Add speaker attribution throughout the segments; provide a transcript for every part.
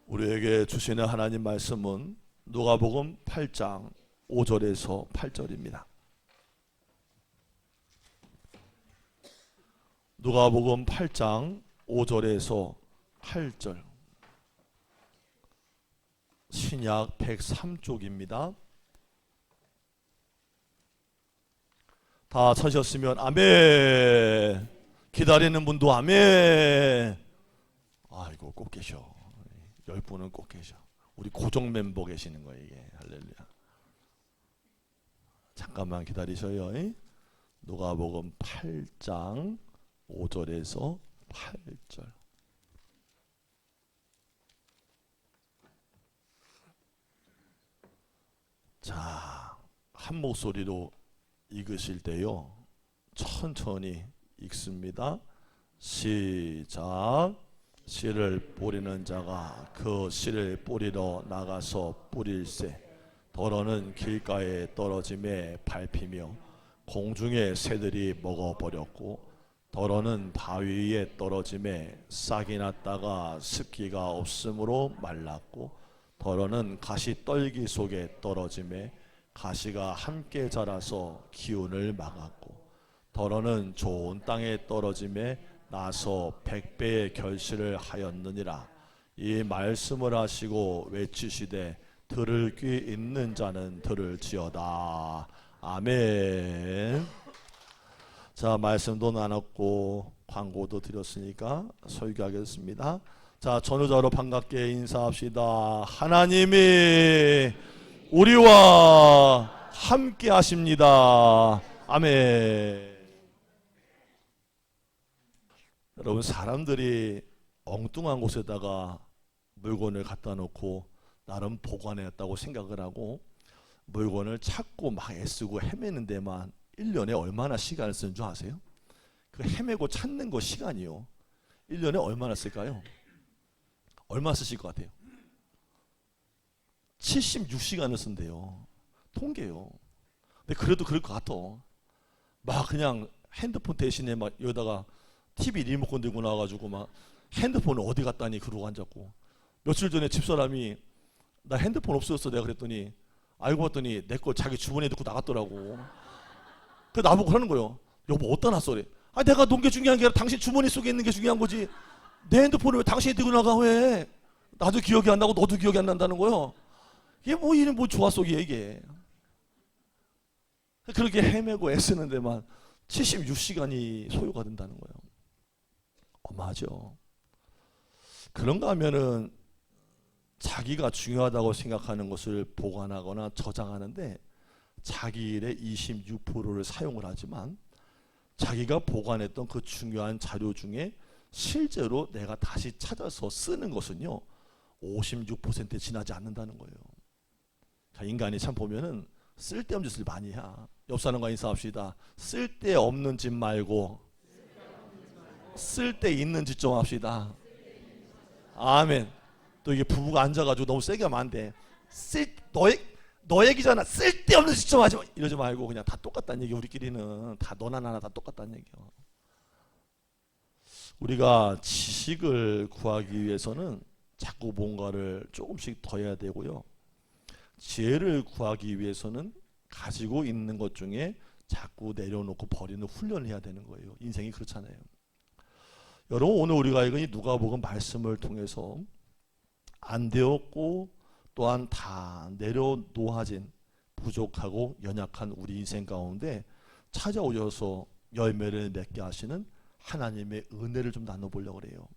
Speaker 1: 우리에게 주시는 하나님 말씀은 누가복음 8장 5절에서 8절입니다. 누가복음 8장 5절에서 8절, 신약 103쪽입니다. 다 찾으셨으면 아멘. 기다리는 분도 아멘. 아이고, 꼭 계셔. 10분은 꼭 계셔. 우리 고정 멤버 계시는 거예요, 이게. 할렐루야. 잠깐만 기다리셔요. 누가복음 8장 5절에서 8절. 자, 한 목소리로 읽으실 때요, 천천히 읽습니다. 시작. 씨를 뿌리는 자가 그 씨를 뿌리러 나가서 뿌릴새 더러는 길가에 떨어짐에 밟히며 공중의 새들이 먹어버렸고 더러는 바위 위에 떨어짐에 싹이 났다가 습기가 없으므로 말랐고 더러는 가시 떨기 속에 떨어짐에 가시가 함께 자라서 기운을 막았고 더러는 좋은 땅에 떨어짐에 나서 100배의 결실을 하였느니라. 이 말씀을 하시고 외치시되 들을 귀 있는 자는 들을지어다. 아멘. 자, 말씀도 나눴고 광고도 드렸으니까 설교하겠습니다. 자, 전우자로 반갑게 인사합시다. 하나님이 우리와 함께 하십니다. 아멘. 여러분, 사람들이 엉뚱한 곳에다가 물건을 갖다 놓고 나름 보관했다고 생각을 하고 물건을 찾고 막 애쓰고 헤매는 데만 1년에 얼마나 시간을 쓰는 줄 아세요? 그 헤매고 찾는 거 시간이요, 1년에 얼마나 쓸까요? 얼마 쓰실 것 같아요? 76시간을 쓴대요. 통계요. 근데 그래도 그럴 것 같아. 막 그냥 핸드폰 대신에 막 여기다가 TV 리모컨 들고 나와가지고 막 핸드폰을 어디 갔다니 그러고 앉았고, 며칠 전에 집사람이 나 핸드폰 없어졌어 내가 그랬더니 알고 봤더니 내 걸 자기 주머니에 넣고 나갔더라고. 그 나보고 그러는 거예요. 여보 어디다 놨어? 그래. 아, 내가 놓은 게 중요한 게 아니라 당신 주머니 속에 있는 게 중요한 거지. 내 핸드폰을 왜 당신이 들고 나가? 왜? 나도 기억이 안 나고 너도 기억이 안 난다는 거예요. 이게 뭐 이런 뭐 조화 속이야 이게. 그렇게 헤매고 애쓰는 데만 76시간이 소요가 된다는 거예요. 어마하죠. 그런가 하면은 자기가 중요하다고 생각하는 것을 보관하거나 저장하는데 자기 일의 26%를 사용을 하지만 자기가 보관했던 그 중요한 자료 중에 실제로 내가 다시 찾아서 쓰는 것은요 56%에 지나지 않는다는 거예요. 인간이 참 보면은 쓸데없는 짓을 많이 해. 옆 사람과 인사합시다. 쓸데없는 짓 말고 쓸데 있는 짓 좀 합시다. 아멘. 또 이게 부부가 앉아가지고 너무 세게 하면 안 돼. 너 얘기잖아. 쓸데없는 짓 좀 하지 마. 이러지 말고 그냥 다 똑같다는 얘기. 우리끼리는 다 너나 나나 다 똑같다는 얘기요. 우리가 지식을 구하기 위해서는 자꾸 뭔가를 조금씩 더 해야 되고요. 지혜를 구하기 위해서는 가지고 있는 것 중에 자꾸 내려놓고 버리는 훈련을 해야 되는 거예요. 인생이 그렇잖아요. 여러분, 오늘 우리가 읽은 누가복음 말씀을 통해서 안 되었고 또한 다 내려놓아진 부족하고 연약한 우리 인생 가운데 찾아오셔서 열매를 맺게 하시는 하나님의 은혜를 좀 나눠보려고 그래요.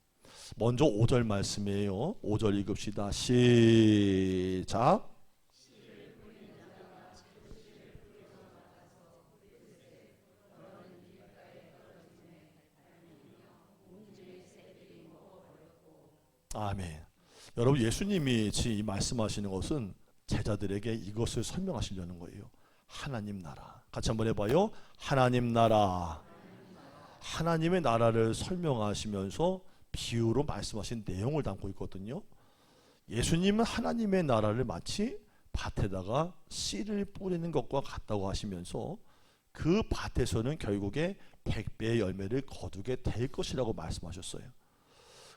Speaker 1: 먼저 5절 말씀이에요. 5절 읽읍시다. 시작. 아멘. 여러분, 예수님이 이 말씀하시는 것은 제자들에게 이것을 설명하시려는 거예요. 하나님 나라. 같이 한번 해봐요. 하나님 나라. 하나님의 나라를 설명하시면서 비유로 말씀하신 내용을 담고 있거든요. 예수님은 하나님의 나라를 마치 밭에다가 씨를 뿌리는 것과 같다고 하시면서 그 밭에서는 결국에 100배의 열매를 거두게 될 것이라고 말씀하셨어요.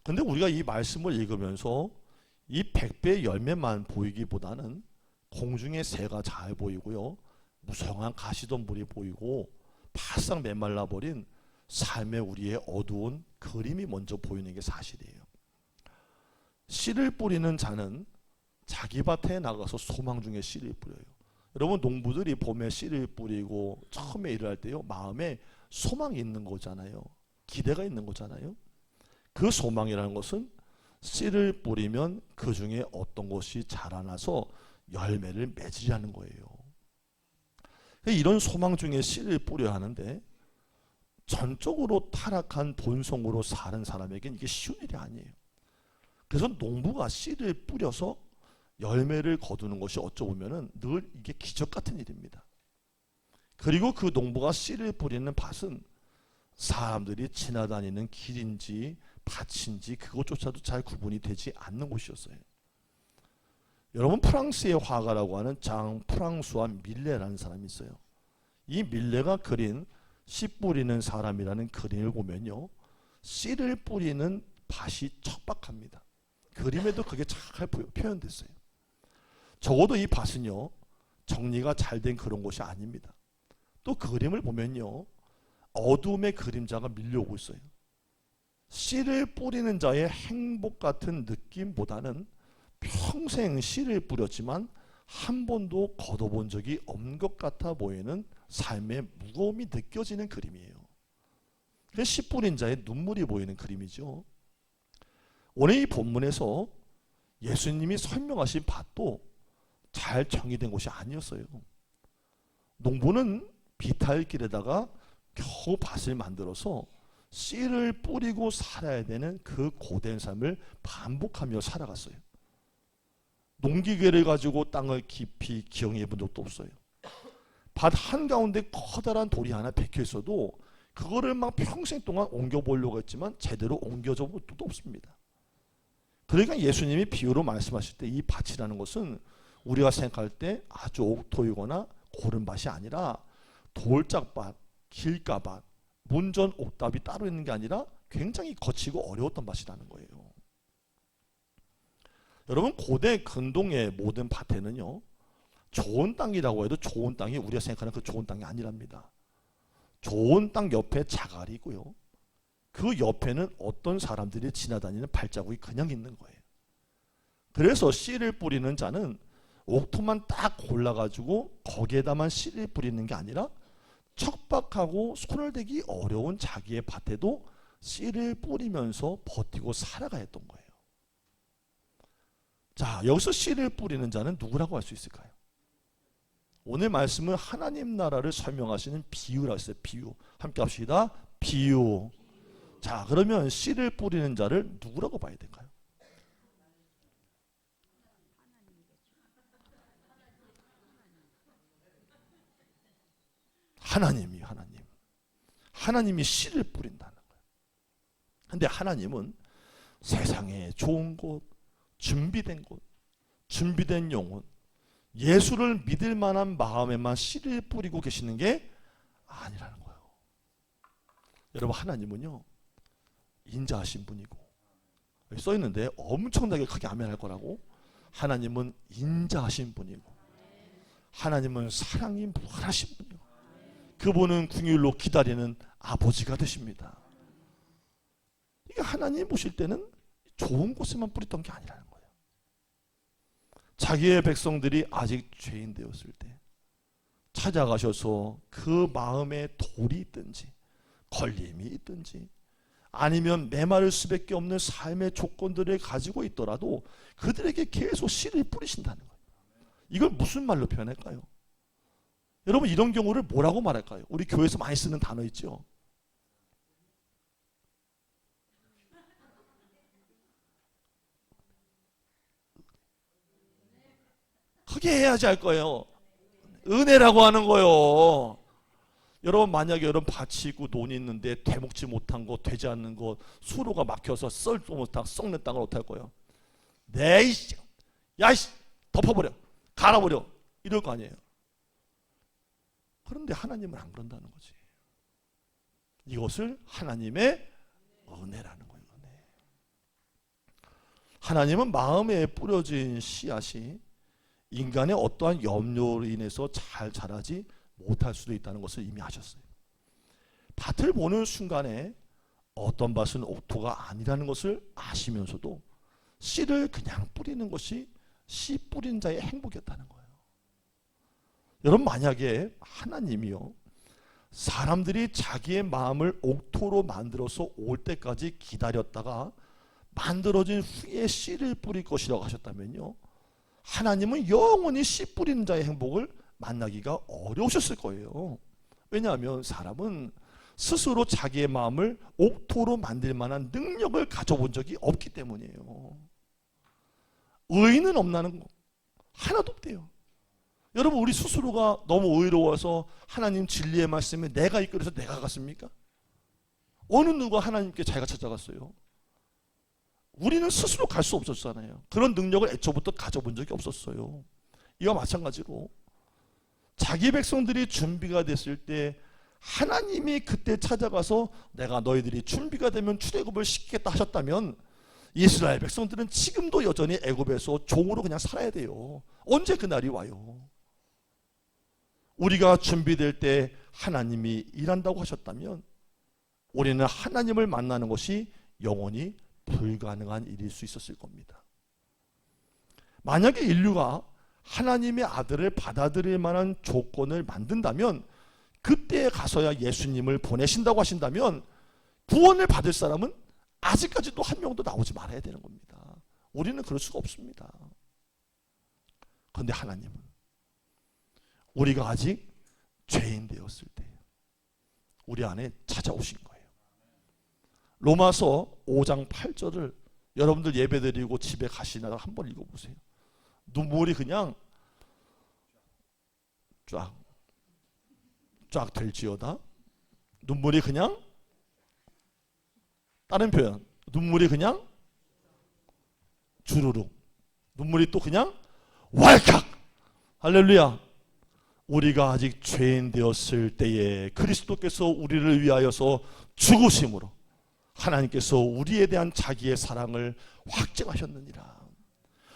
Speaker 1: 근데 우리가 이 말씀을 읽으면서 이 100배의 열매만 보이기보다는 공중의 새가 잘 보이고요. 무성한 가시덤불이 보이고 바싹 메말라 버린 삶의 우리의 어두운 그림이 먼저 보이는 게 사실이에요. 씨를 뿌리는 자는 자기 밭에 나가서 소망 중에 씨를 뿌려요. 여러분, 농부들이 봄에 씨를 뿌리고 처음에 일을 할 때요, 마음에 소망이 있는 거잖아요. 기대가 있는 거잖아요. 그 소망이라는 것은 씨를 뿌리면 그 중에 어떤 것이 자라나서 열매를 맺으려는 거예요. 이런 소망 중에 씨를 뿌려야 하는데 전적으로 타락한 본성으로 사는 사람에게는 이게 쉬운 일이 아니에요. 그래서 농부가 씨를 뿌려서 열매를 거두는 것이 어쩌 보면은 늘 이게 기적 같은 일입니다. 그리고 그 농부가 씨를 뿌리는 밭은 사람들이 지나다니는 길인지 밭인지 그것조차도 잘 구분이 되지 않는 곳이었어요. 여러분, 프랑스의 화가라고 하는 장 프랑수와 밀레라는 사람이 있어요. 이 밀레가 그린 씨 뿌리는 사람이라는 그림을 보면요, 씨를 뿌리는 밭이 척박합니다. 그림에도 그게 잘 표현됐어요. 적어도 이 밭은요, 정리가 잘 된 그런 곳이 아닙니다. 또 그림을 보면요, 어둠의 그림자가 밀려오고 있어요. 씨를 뿌리는 자의 행복 같은 느낌보다는 평생 씨를 뿌렸지만 한 번도 걷어본 적이 없는 것 같아 보이는 삶의 무거움이 느껴지는 그림이에요. 그래서 씨 뿌린 자의 눈물이 보이는 그림이죠. 오늘 이 본문에서 예수님이 설명하신 밭도 잘 정의된 곳이 아니었어요. 농부는 비탈길에다가 겨우 밭을 만들어서 씨를 뿌리고 살아야 되는 그 고된 삶을 반복하며 살아갔어요. 농기계를 가지고 땅을 깊이 기영해 본 적도 없어요. 밭 한가운데 커다란 돌이 하나 박혀 있어도 그거를 막 평생 동안 옮겨보려고 했지만 제대로 옮겨져 본 적도 없습니다. 그러니까 예수님이 비유로 말씀하실 때 이 밭이라는 것은 우리가 생각할 때 아주 옥토이거나 고른 밭이 아니라 돌짝밭, 길가밭, 문전 옥답이 따로 있는 게 아니라 굉장히 거치고 어려웠던 밭이라는 거예요. 여러분, 고대 근동의 모든 밭에는요, 좋은 땅이라고 해도 좋은 땅이 우리가 생각하는 그 좋은 땅이 아니랍니다. 좋은 땅 옆에 자갈이 있고요, 그 옆에는 어떤 사람들이 지나다니는 발자국이 그냥 있는 거예요. 그래서 씨를 뿌리는 자는 옥토만 딱 골라가지고 거기에다만 씨를 뿌리는 게 아니라 척박하고 손을 대기 어려운 자기의 밭에도 씨를 뿌리면서 버티고 살아가야 했던 거예요. 자, 여기서 씨를 뿌리는 자는 누구라고 할 수 있을까요? 오늘 말씀은 하나님 나라를 설명하시는 비유라고 했어요. 비유. 함께 합시다. 비유. 자, 그러면 씨를 뿌리는 자를 누구라고 봐야 될까요? 하나님이 하나님이 씨를 뿌린다는 거예요. 근데 하나님은 세상에 좋은 곳, 준비된 곳, 준비된 영혼, 예수를 믿을 만한 마음에만 씨를 뿌리고 계시는 게 아니라는 거예요. 여러분, 하나님은요, 인자하신 분이고, 써 있는데 엄청나게 크게 아멘할 거라고. 하나님은 인자하신 분이고, 하나님은 사랑이 무한하신 분이고, 그분은 긍휼로 기다리는 아버지가 되십니다. 이게 하나님 보실 때는 좋은 곳에만 뿌렸던 게 아니라는 거예요. 자기의 백성들이 아직 죄인 되었을 때 찾아가셔서 그 마음에 돌이 있든지 걸림이 있든지 아니면 메마를 수밖에 없는 삶의 조건들을 가지고 있더라도 그들에게 계속 씨를 뿌리신다는 거예요. 이걸 무슨 말로 표현할까요? 여러분, 이런 경우를 뭐라고 말할까요? 우리 교회에서 많이 쓰는 단어 있죠. 크게 해야지 할 거예요. 은혜라고 하는 거예요. 여러분, 만약에 여러분 밭이 있고 논이 있는데 되먹지 못한 거, 되지 않는 거, 수로가 막혀서 썰도 못한 썩는 땅을 어떻게 할 거예요? 네이씨, 야이씨, 덮어버려, 갈아버려, 이럴 거 아니에요. 그런데 하나님은 안 그런다는 거지. 이것을 하나님의 은혜라는 거예요. 은혜. 하나님은 마음에 뿌려진 씨앗이 인간의 어떠한 염려로 인해서 잘 자라지 못할 수도 있다는 것을 이미 아셨어요. 밭을 보는 순간에 어떤 밭은 옥토가 아니라는 것을 아시면서도 씨를 그냥 뿌리는 것이 씨 뿌린 자의 행복이었다는 거예요. 여러분, 만약에 하나님이요, 사람들이 자기의 마음을 옥토로 만들어서 올 때까지 기다렸다가 만들어진 후에 씨를 뿌릴 것이라고 하셨다면요, 하나님은 영원히 씨 뿌리는 자의 행복을 만나기가 어려우셨을 거예요. 왜냐하면 사람은 스스로 자기의 마음을 옥토로 만들 만한 능력을 가져본 적이 없기 때문이에요. 의인은 없나는 거 하나도 없대요. 여러분, 우리 스스로가 너무 의로워서 하나님 진리의 말씀에 내가 이끌어서 내가 갔습니까? 어느 누가 하나님께 자기가 찾아갔어요? 우리는 스스로 갈 수 없었잖아요. 그런 능력을 애초부터 가져본 적이 없었어요. 이와 마찬가지로 자기 백성들이 준비가 됐을 때 하나님이 그때 찾아가서 내가 너희들이 준비가 되면 출애굽을 시키겠다 하셨다면 이스라엘 백성들은 지금도 여전히 애굽에서 종으로 그냥 살아야 돼요. 언제 그날이 와요? 우리가 준비될 때 하나님이 일한다고 하셨다면 우리는 하나님을 만나는 것이 영원히 불가능한 일일 수 있었을 겁니다. 만약에 인류가 하나님의 아들을 받아들일 만한 조건을 만든다면 그때에 가서야 예수님을 보내신다고 하신다면 구원을 받을 사람은 아직까지도 한 명도 나오지 말아야 되는 겁니다. 우리는 그럴 수가 없습니다. 그런데 하나님은 우리가 아직 죄인 되었을 때 우리 안에 찾아오신 거예요. 로마서 5장 8절을 여러분들 예배드리고 집에 가시다가 한번 읽어보세요. 눈물이 그냥 쫙 될지어다. 눈물이 그냥, 다른 표현, 눈물이 그냥 주르륵, 눈물이 또 그냥 왈칵. 할렐루야. 우리가 아직 죄인 되었을 때에 그리스도께서 우리를 위하여서 죽으심으로 하나님께서 우리에 대한 자기의 사랑을 확증하셨느니라.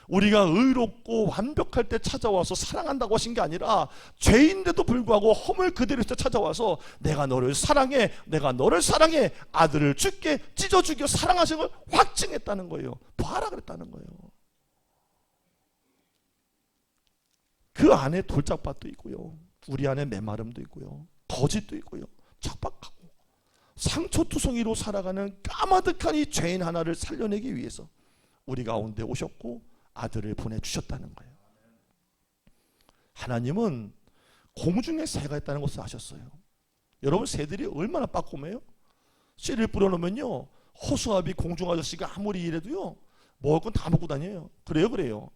Speaker 1: 우리가 의롭고 완벽할 때 찾아와서 사랑한다고 하신 게 아니라 죄인데도 불구하고 허물 그대로 찾아와서 내가 너를 사랑해, 내가 너를 사랑해, 아들을 주께 찢어 죽여 사랑하신 걸 확증했다는 거예요. 봐라 그랬다는 거예요. 그 안에 돌짝밭도 있고요, 우리 안에 메마름도 있고요, 거짓도 있고요, 척박하고 상처투성이로 살아가는 까마득한 이 죄인 하나를 살려내기 위해서 우리 가운데 오셨고 아들을 보내주셨다는 거예요. 하나님은 공중에 새가 있다는 것을 아셨어요. 여러분, 새들이 얼마나 빠꼼해요? 씨를 뿌려놓으면요, 호수아비 공중 아저씨가 아무리 일해도요 먹을 건 다 먹고 다녀요. 그래요.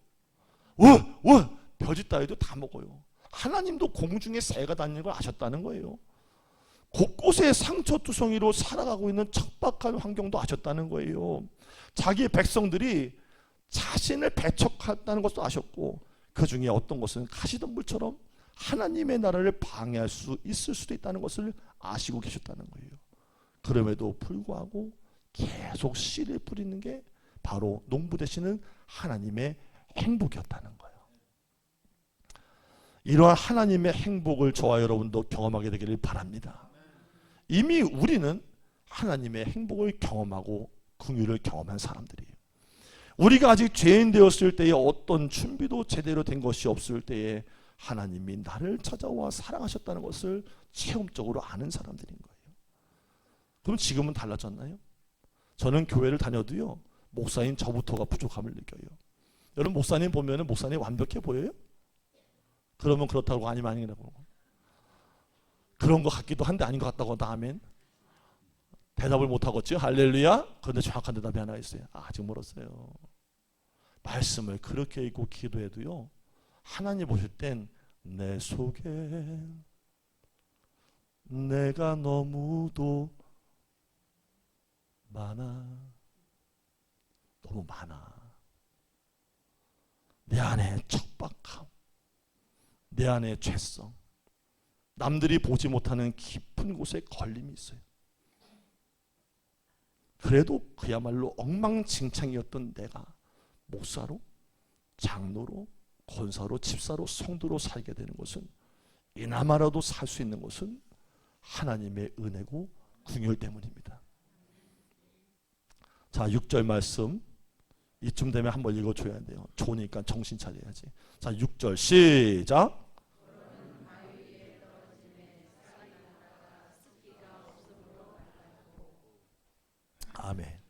Speaker 1: 벼짓 따위도 다 먹어요. 하나님도 공중에 새가 다니는 걸 아셨다는 거예요. 곳곳에 상처투성이로 살아가고 있는 척박한 환경도 아셨다는 거예요. 자기의 백성들이 자신을 배척했다는 것도 아셨고, 그 중에 어떤 것은 가시덤불처럼 하나님의 나라를 방해할 수 있을 수도 있다는 것을 아시고 계셨다는 거예요. 그럼에도 불구하고 계속 씨를 뿌리는 게 바로 농부 되시는 하나님의 행복이었다는 거예요. 이러한 하나님의 행복을 저와 여러분도 경험하게 되기를 바랍니다. 이미 우리는 하나님의 행복을 경험하고 긍휼을 경험한 사람들이에요. 우리가 아직 죄인 되었을 때에 어떤 준비도 제대로 된 것이 없을 때에 하나님이 나를 찾아와 사랑하셨다는 것을 체험적으로 아는 사람들인 거예요. 그럼 지금은 달라졌나요? 저는 교회를 다녀도요, 목사인 저부터가 부족함을 느껴요. 여러분, 목사님 보면 목사님 완벽해 보여요? 그러면 그렇다고 아니면 아니라고. 그런 것 같기도 한데 아닌 것 같다고 하다 아멘. 대답을 못하겠죠. 할렐루야. 그런데 정확한 대답이 하나 있어요. 아직 멀었어요. 말씀을 그렇게 읽고 기도해도요, 하나님 보실 땐 내 속에 내가 너무도 많아. 너무 많아. 내 안에 척박함, 내 안에 죄성, 남들이 보지 못하는 깊은 곳에 걸림이 있어요. 그래도 그야말로 엉망진창이었던 내가 목사로, 장로로, 권사로, 집사로, 성도로 살게 되는 것은, 이나마라도 살 수 있는 것은 하나님의 은혜고 긍휼 때문입니다. 자, 6절 말씀 이쯤 되면 한번 읽어줘야 돼요. 좋으니까 정신 차려야지. 자, 6절 시작. 아멘.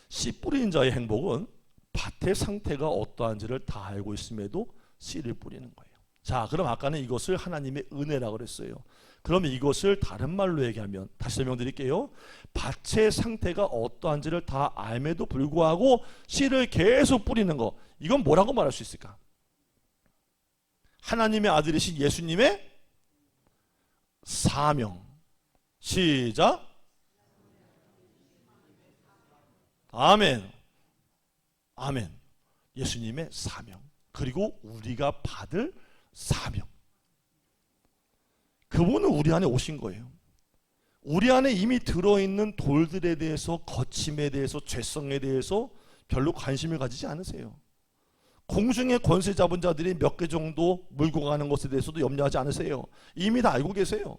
Speaker 1: 씨 뿌리는 자의 행복은 밭의 상태가 어떠한지를 다 알고 있음에도 씨를 뿌리는 거예요. 자, 그럼 아까는 이것을 하나님의 은혜라고 그랬어요. 그러면 이것을 다른 말로 얘기하면, 다시 설명드릴게요. 밭의 상태가 어떠한지를 다 알매도 불구하고 씨를 계속 뿌리는 거, 이건 뭐라고 말할 수 있을까? 하나님의 아들이신 예수님의 사명. 시작. 아멘. 아멘. 예수님의 사명, 그리고 우리가 받을 사명. 그분은 우리 안에 오신 거예요. 우리 안에 이미 들어있는 돌들에 대해서, 거침에 대해서, 죄성에 대해서 별로 관심을 가지지 않으세요. 공중의 권세 잡은 자들이 몇 개 정도 물고 가는 것에 대해서도 염려하지 않으세요. 이미 다 알고 계세요.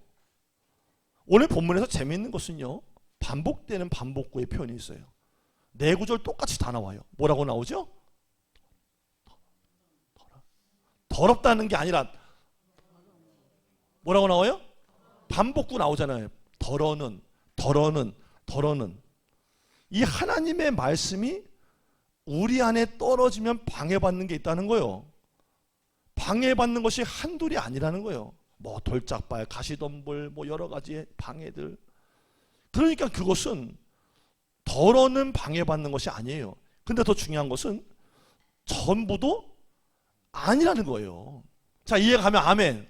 Speaker 1: 오늘 본문에서 재미있는 것은요, 반복되는 반복구의 표현이 있어요. 네 구절 똑같이 다 나와요. 뭐라고 나오죠? 더럽다는 게 아니라 뭐라고 나와요? 반복구 나오잖아요. 더러는. 이 하나님의 말씀이 우리 안에 떨어지면 방해받는 게 있다는 거예요. 방해받는 것이 한둘이 아니라는 거예요. 뭐 돌짝발, 가시덤불, 뭐 여러 가지의 방해들. 그러니까 그것은 덜어는 방해받는 것이 아니에요. 근데 더 중요한 것은 전부도 아니라는 거예요. 자, 이해가 가면 아멘.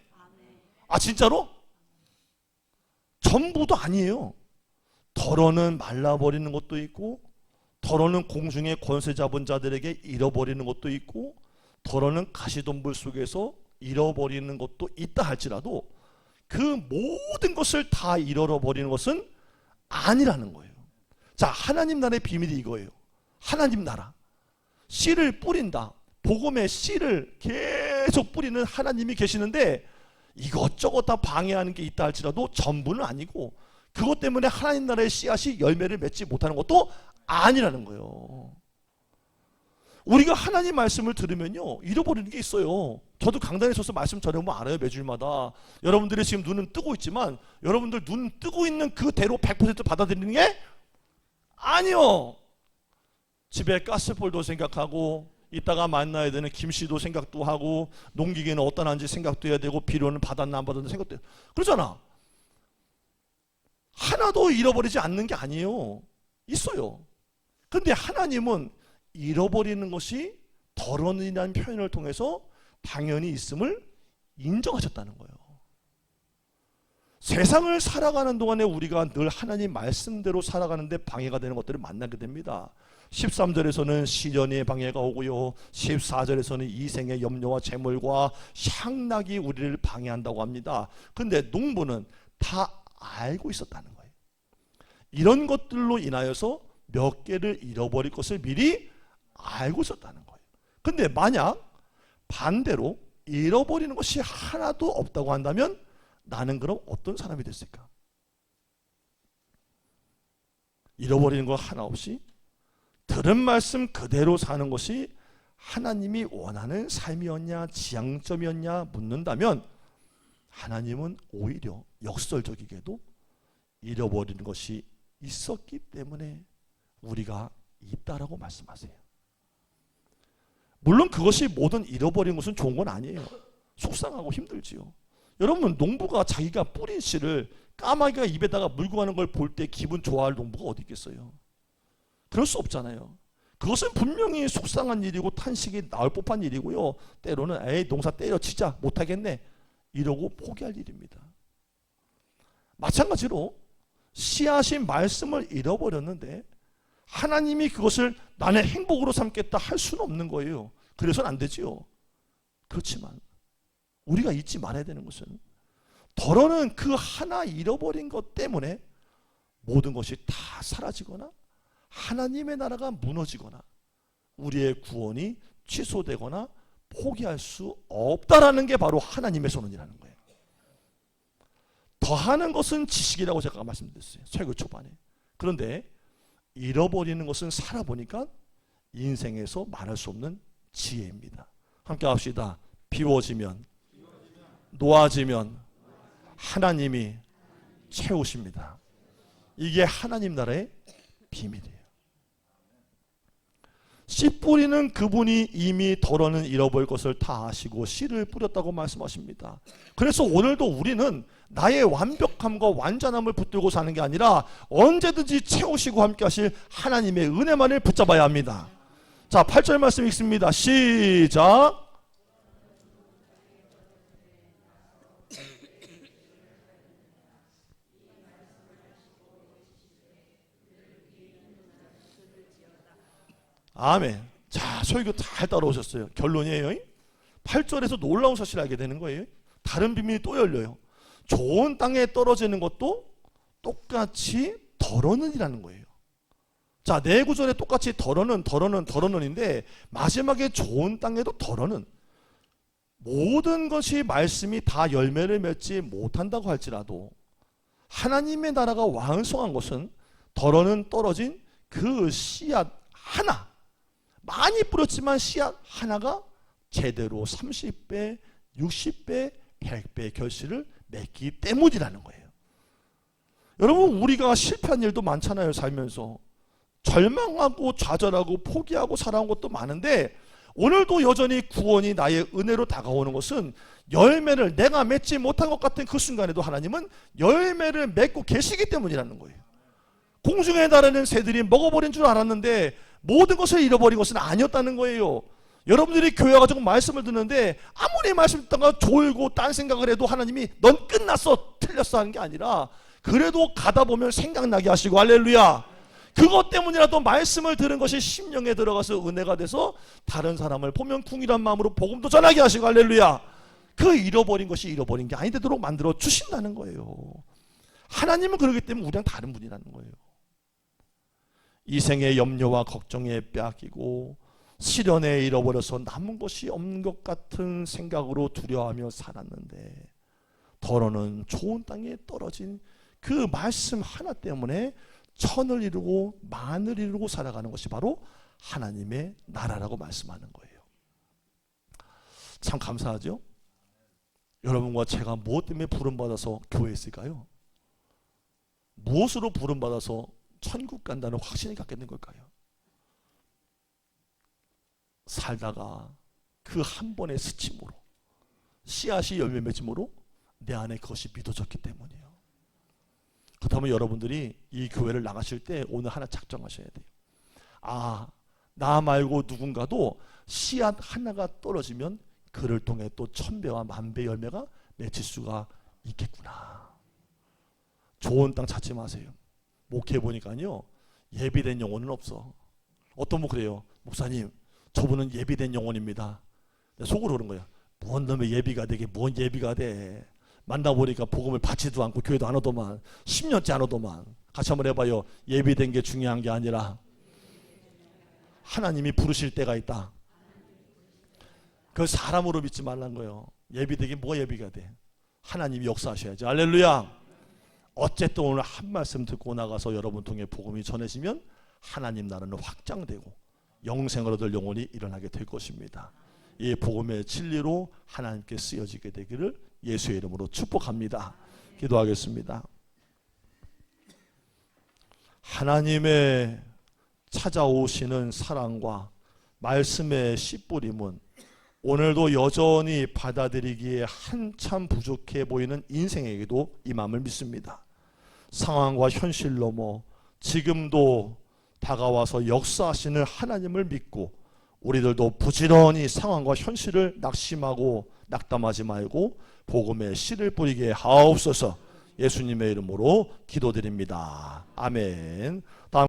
Speaker 1: 아, 진짜로? 전부도 아니에요. 덜어는 말라버리는 것도 있고, 덜어는 공중의 권세 잡은 자들에게 잃어버리는 것도 있고, 덜어는 가시덤불 속에서 잃어버리는 것도 있다 할지라도 그 모든 것을 다 잃어버리는 것은 아니라는 거예요. 자, 하나님 나라의 비밀이 이거예요. 하나님 나라, 씨를 뿌린다. 복음의 씨를 계속 뿌리는 하나님이 계시는데, 이것저것 다 방해하는 게 있다 할지라도 전부는 아니고, 그것 때문에 하나님 나라의 씨앗이 열매를 맺지 못하는 것도 아니라는 거예요. 우리가 하나님 말씀을 들으면요, 잃어버리는 게 있어요. 저도 강단에 서서 말씀 전해보면 알아요. 매주일마다. 여러분들이 지금 눈은 뜨고 있지만, 여러분들 눈 뜨고 있는 그대로 100% 받아들이는 게 아니요. 집에 가스볼도 생각하고, 이따가 만나야 되는 김씨도 생각도 하고, 농기계는 어디다 놨는지 생각도 해야 되고, 비료는 받았나 안 받았나 생각도 해야 되고, 그러잖아. 하나도 잃어버리지 않는 게 아니에요. 있어요. 그런데 하나님은 잃어버리는 것이 덜어는이라는 표현을 통해서 당연히 있음을 인정하셨다는 거예요. 세상을 살아가는 동안에 우리가 늘 하나님 말씀대로 살아가는데 방해가 되는 것들을 만나게 됩니다. 13절에서는 시련의 방해가 오고요, 14절에서는 이생의 염려와 재물과 향락이 우리를 방해한다고 합니다. 그런데 농부는 다 알고 있었다는 거예요. 이런 것들로 인하여서 몇 개를 잃어버릴 것을 미리 알고 있었다는 거예요. 근데 만약 반대로 잃어버리는 것이 하나도 없다고 한다면 나는 그럼 어떤 사람이 됐을까? 잃어버리는 거 하나 없이 들은 말씀 그대로 사는 것이 하나님이 원하는 삶이었냐, 지향점이었냐 묻는다면, 하나님은 오히려 역설적이게도 잃어버리는 것이 있었기 때문에 우리가 있다라고 말씀하세요. 물론 그것이 모든 잃어버린 것은 좋은 건 아니에요. 속상하고 힘들지요. 여러분, 농부가 자기가 뿌린 씨를 까마귀가 입에다가 물고 가는 걸 볼 때 기분 좋아할 농부가 어디 있겠어요? 그럴 수 없잖아요. 그것은 분명히 속상한 일이고 탄식이 나올 법한 일이고요, 때로는 에이 농사 때려치자 못하겠네 이러고 포기할 일입니다. 마찬가지로 씨앗인 말씀을 잃어버렸는데 하나님이 그것을 나의 행복으로 삼겠다 할 수는 없는 거예요. 그래서는 안 되지요. 그렇지만 우리가 잊지 말아야 되는 것은, 덜어는 그 하나 잃어버린 것 때문에 모든 것이 다 사라지거나 하나님의 나라가 무너지거나 우리의 구원이 취소되거나 포기할 수 없다라는 게 바로 하나님의 선언이라는 거예요. 더하는 것은 지식이라고 제가 말씀드렸어요. 설교 초반에. 그런데 잃어버리는 것은 살아보니까 인생에서 말할 수 없는 지혜입니다. 함께 합시다. 비워지면, 놓아지면 하나님이 채우십니다. 이게 하나님 나라의 비밀이에요. 씨 뿌리는 그분이 이미 덜어는 잃어버릴 것을 다 아시고 씨를 뿌렸다고 말씀하십니다. 그래서 오늘도 우리는 나의 완벽함과 완전함을 붙들고 사는 게 아니라 언제든지 채우시고 함께 하실 하나님의 은혜만을 붙잡아야 합니다. 자, 8절 말씀 읽습니다. 시작. 아멘. 자, 설교 잘 따라오셨어요. 결론이에요. 8절에서 놀라운 사실을 알게 되는 거예요. 다른 비밀이 또 열려요. 좋은 땅에 떨어지는 것도 똑같이 덜어는이라는 거예요. 자, 네 구절에 똑같이 덜어는인데 마지막에 좋은 땅에도 덜어는, 모든 것이 말씀이 다 열매를 맺지 못한다고 할지라도 하나님의 나라가 왕성한 것은 덜어는 떨어진 그 씨앗 하나, 많이 뿌렸지만 씨앗 하나가 제대로 30배, 60배, 100배의 결실을 맺기 때문이라는 거예요. 여러분, 우리가 실패한 일도 많잖아요. 살면서 절망하고 좌절하고 포기하고 살아온 것도 많은데, 오늘도 여전히 구원이 나의 은혜로 다가오는 것은 열매를 내가 맺지 못한 것 같은 그 순간에도 하나님은 열매를 맺고 계시기 때문이라는 거예요. 공중에 날아다니는 새들이 먹어버린 줄 알았는데 모든 것을 잃어버린 것은 아니었다는 거예요. 여러분들이 교회 와가지고 말씀을 듣는데 아무리 말씀 듣다가 졸고 딴 생각을 해도 하나님이 넌 끝났어, 틀렸어 하는 게 아니라 그래도 가다 보면 생각나게 하시고, 할렐루야. 그것 때문이라도 말씀을 들은 것이 심령에 들어가서 은혜가 돼서 다른 사람을 보면 궁이란 마음으로 복음도 전하게 하시고, 할렐루야. 그 잃어버린 것이 잃어버린 게 아니 되도록 만들어 주신다는 거예요. 하나님은 그러기 때문에 우리랑 다른 분이라는 거예요. 이 생의 염려와 걱정에 빼앗기고 시련에 잃어버려서 남은 것이 없는 것 같은 생각으로 두려워하며 살았는데, 덜어는 좋은 땅에 떨어진 그 말씀 하나 때문에 천을 이루고 만을 이루고 살아가는 것이 바로 하나님의 나라라고 말씀하는 거예요. 참 감사하죠? 여러분과 제가 무엇 때문에 부름받아서 교회에 있을까요? 무엇으로 부름받아서 천국 간다는 확신이 갖게 된 걸까요? 살다가 그 한 번의 스침으로, 씨앗이 열매 맺음으로 내 안에 그것이 믿어졌기 때문이에요. 그렇다면 여러분들이 이 교회를 나가실 때 오늘 하나 작정하셔야 돼요. 아, 나 말고 누군가도 씨앗 하나가 떨어지면 그를 통해 또 1000배와 10,000배 열매가 맺힐 수가 있겠구나. 좋은 땅 찾지 마세요. 목회해 보니까요, 예비된 영혼은 없어. 어떤 분 그래요. 목사님, 저분은 예비된 영혼입니다. 속으로 그런 거야. 뭔 놈의 예비가 되게, 뭔 예비가 돼. 만나보니까 복음을 받지도 않고 교회도 안 오더만, 10년째 안 오더만. 같이 한번 해봐요. 예비된 게 중요한 게 아니라 하나님이 부르실 때가 있다. 그걸 사람으로 믿지 말란 거예요. 예비되게 뭐가 예비가 돼. 하나님이 역사하셔야지. 할렐루야. 어쨌든 오늘 한 말씀 듣고 나가서 여러분 통해 복음이 전해지면 하나님 나라는 확장되고 영생을 얻을 영혼이 일어나게 될 것입니다. 이 복음의 진리로 하나님께 쓰여지게 되기를 예수의 이름으로 축복합니다. 기도하겠습니다. 하나님의 찾아오시는 사랑과 말씀의 씨뿌림은 오늘도 여전히 받아들이기에 한참 부족해 보이는 인생에게도 임함을 믿습니다. 상황과 현실 넘어 지금도 다가와서 역사하시는 하나님을 믿고 우리들도 부지런히 상황과 현실을 낙심하고 낙담하지 말고 복음의 씨를 뿌리게 하옵소서. 예수님의 이름으로 기도드립니다. 아멘. 다음